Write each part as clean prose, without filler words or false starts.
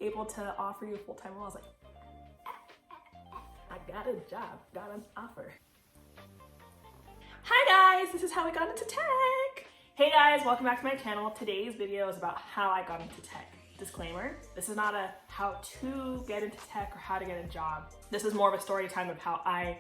able to offer you a full-time role. I was like, I got a job, got an offer. Hi guys, this is how I got into tech. Hey guys, welcome back to my channel. Today's video is about how I got into tech. Disclaimer, this is not a how to get into tech or how to get a job. This is more of a story time of how I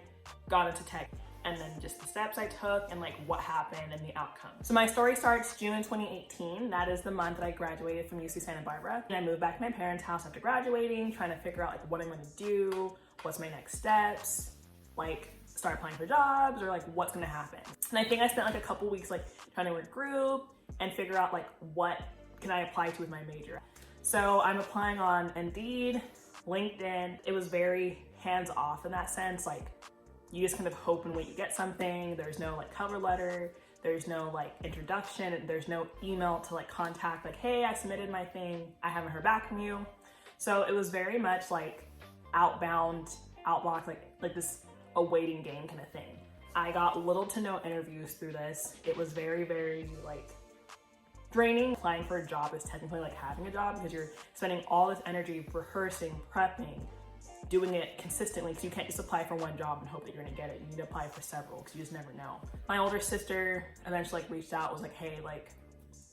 got into tech and then just the steps I took and like what happened and the outcome. So my story starts June 2018. That is the month that I graduated from UC Santa Barbara. And I moved back to my parents' house after graduating, trying to figure out like what I'm gonna do, what's my next steps, like start applying for jobs or like what's gonna happen. And I think I spent like a couple weeks like trying to regroup and figure out like what can I apply to with my major. So I'm applying on Indeed, LinkedIn. It was very hands-off in that sense. Like you just kind of hope and wait you get something. There's no like cover letter. There's no like introduction. There's no email to like contact like, hey, I submitted my thing. I haven't heard back from you. So it was very much like outbound, outlocked, like this a waiting game kind of thing. I got little to no interviews through this. It was very, very like draining. Applying for a job is technically like having a job because you're spending all this energy rehearsing, prepping, doing it consistently, because you can't just apply for one job and hope that you're gonna get it. You need to apply for several because you just never know. My older sister eventually like reached out, was like, hey, like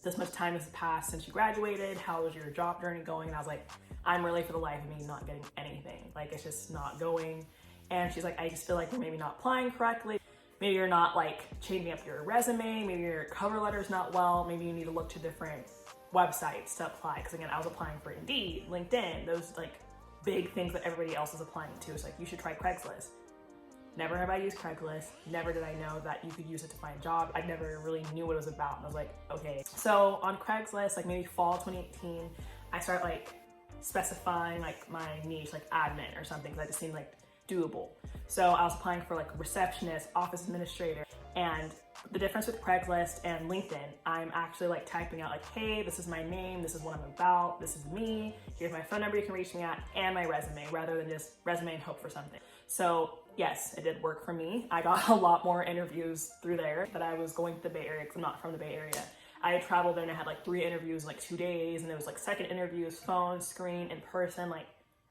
this much time has passed since you graduated. How was your job journey going? And I was like, I'm really for the life of me not getting anything. Like it's just not going. And she's like, I just feel like you're maybe not applying correctly. Maybe you're not like changing up your resume. Maybe your cover letter's not well. Maybe you need to look to different websites to apply. Because again, I was applying for Indeed, LinkedIn, those like big things that everybody else is applying to. It's like, you should try Craigslist. Never have I used Craigslist. Never did I know that you could use it to find a job. I never really knew what it was about. And I was like, okay. So on Craigslist, like maybe fall 2018, I start like specifying like my niche, like admin or something, because I just seemed like doable. So I was applying for like receptionist, office administrator, and the difference with Craigslist and LinkedIn, I'm actually like typing out like, hey, this is my name, this is what I'm about, this is me, here's my phone number you can reach me at, and my resume, rather than just resume and hope for something. So yes, it did work for me. I got a lot more interviews through there, but I was going to the Bay Area because I'm not from the Bay Area. I had traveled there and I had like 3 interviews in like 2 days, and it was like second interviews, phone, screen, in person. Like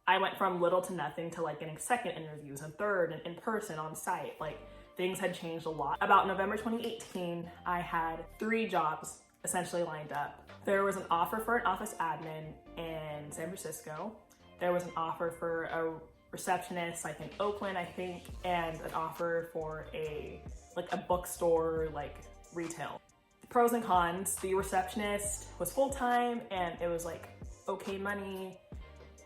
I went from little to nothing to like getting second interviews and third and in person on site. Like things had changed a lot. About November 2018, I had 3 jobs essentially lined up. There was an offer for an office admin in San Francisco. There was an offer for a receptionist like in Oakland, I think, and an offer for a bookstore, like retail. The pros and cons: the receptionist was full-time and it was like okay money.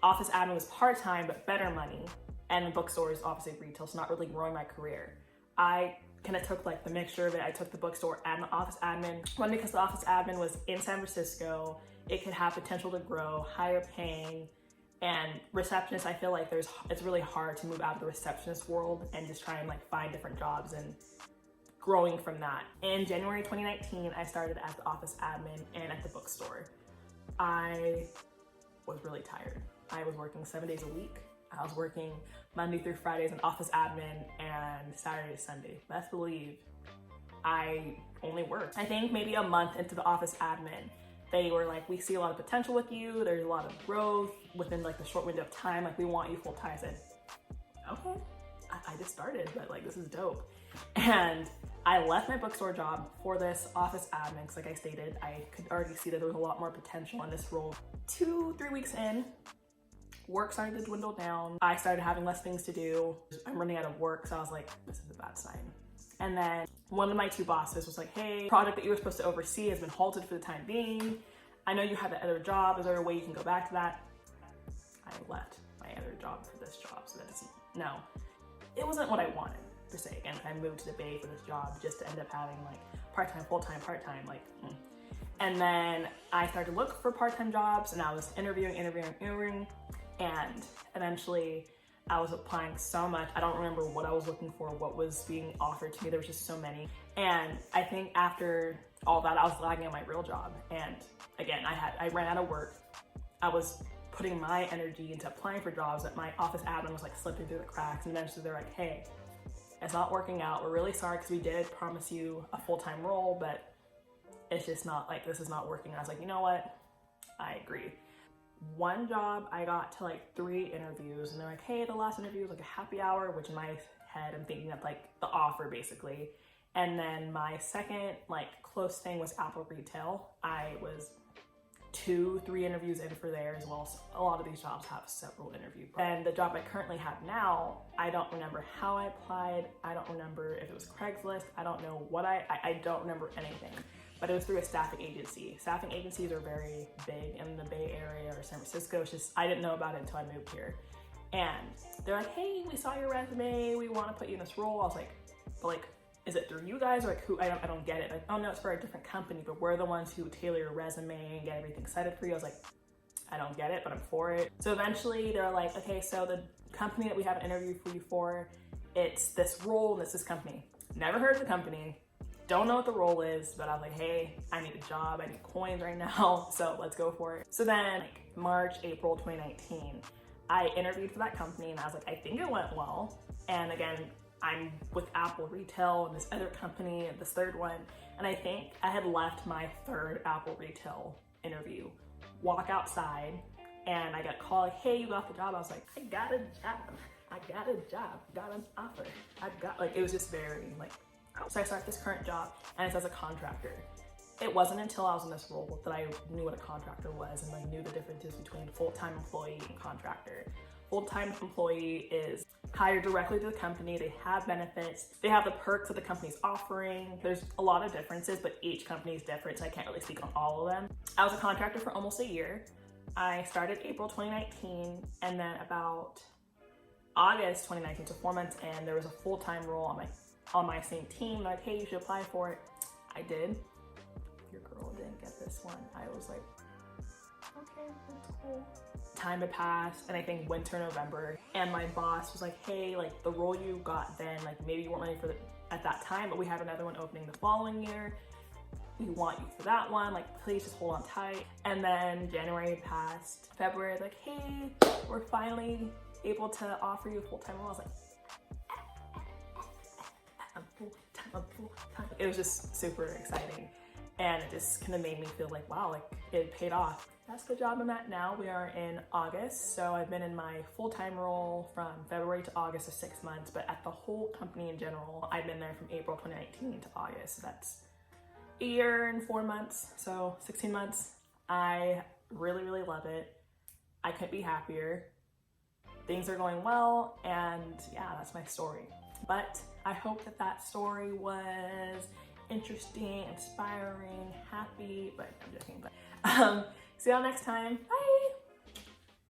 Office admin was part-time but better money, and the bookstore is obviously retail, so not really growing my career. I kind of took like the mixture of it. I took the bookstore and the office admin. One, because the office admin was in San Francisco, it could have potential to grow, higher paying, and receptionist, I feel like it's really hard to move out of the receptionist world and just try and like find different jobs and growing from that. In January 2019, I started as the office admin and at the bookstore. I was really tired. I was working 7 days a week. I was working Monday through Fridays in office admin and Saturday to Sunday. Best believe I only worked. I think maybe a month into the office admin, they were like, we see a lot of potential with you. There's a lot of growth within like the short window of time. Like we want you full time. I said, okay, I just started, but like this is dope. And I left my bookstore job for this office admin because like I stated, I could already see that there was a lot more potential in this role. 2-3 weeks in, work started to dwindle down. I started having less things to do. I'm running out of work, so I was like, this is a bad sign. And then one of my 2 bosses was like, hey, project that you were supposed to oversee has been halted for the time being. I know you have that other job. Is there a way you can go back to that? I left my other job for this job, so that doesn't, no. It wasn't what I wanted, per se. Again, I moved to the Bay for this job just to end up having like part-time, full-time, part-time, like, And then I started to look for part-time jobs, and I was interviewing, and eventually I was applying so much. I don't remember what I was looking for, what was being offered to me. There was just so many. And I think after all that, I was lagging on my real job. And again, I ran out of work. I was putting my energy into applying for jobs that my office admin was like slipping through the cracks. And eventually they're like, hey, it's not working out. We're really sorry because we did promise you a full-time role, but it's just not like, this is not working. And I was like, you know what? I agree. one job I got to like 3 interviews, and they're like, hey, the last interview was like a happy hour, which in my head I'm thinking of like the offer basically. And then my second like close thing was Apple Retail. I was 2-3 interviews in for there as well. So a lot of these jobs have several interviews. And the job I currently have now, I don't remember how I applied. I don't remember if it was Craigslist. I don't know what I don't remember anything, but it was through a staffing agency. Staffing agencies are very big in the Bay Area or San Francisco. It's just, I didn't know about it until I moved here. And they're like, hey, we saw your resume. We want to put you in this role. I was like, but like, is it through you guys or like who? I don't get it. Like, oh no, it's for a different company, but we're the ones who tailor your resume and get everything set for you. I was like, I don't get it, but I'm for it. So eventually they're like, okay, so the company that we have an interview for you for, it's this role and it's this company. Never heard of the company, don't know what the role is, but I was like, hey, I need a job, I need coins right now, so let's go for it. So then like March, April 2019, I interviewed for that company and I was like, I think it went well. And again, I'm with Apple Retail and this other company and this third one. And I think I had left my 3rd Apple Retail interview, walk outside, and I got a call like, hey, you got the job. I was like, I got a job, got an offer. It was just very like, so I started this current job and it's as a contractor. It wasn't until I was in this role that I knew what a contractor was and like knew the differences between full-time employee and contractor. Full-time employee is hired directly to the company. They have benefits. They have the perks that the company's offering. There's a lot of differences, but each company is different, so I can't really speak on all of them. I was a contractor for almost a year. I started April 2019, and then about August 2019, so 4 months in, there was a full-time role on my same team. Like, hey, you should apply for it. I did. Your girl didn't get this one. I was like, okay, that's cool. Time had passed, and I think winter, November, and my boss was like, hey, like the role you got then, like maybe you weren't ready for it at that time, but we have another one opening the following year. We want you for that one, like please just hold on tight. And then January passed, February, like, hey, we're finally able to offer you a full-time role. I was like, I'm full-time. It was just super exciting, and it just kind of made me feel like, wow, like it paid off. That's the job I'm at now. We are in August, so I've been in my full-time role from February to August of 6 months, but at the whole company in general, I've been there from April 2019 to August. So that's a year and 4 months, so 16 months. I really, really love it. I couldn't be happier. Things are going well, and yeah, that's my story. But I hope that that story was interesting, inspiring, happy, but I'm joking. But see y'all next time. Bye.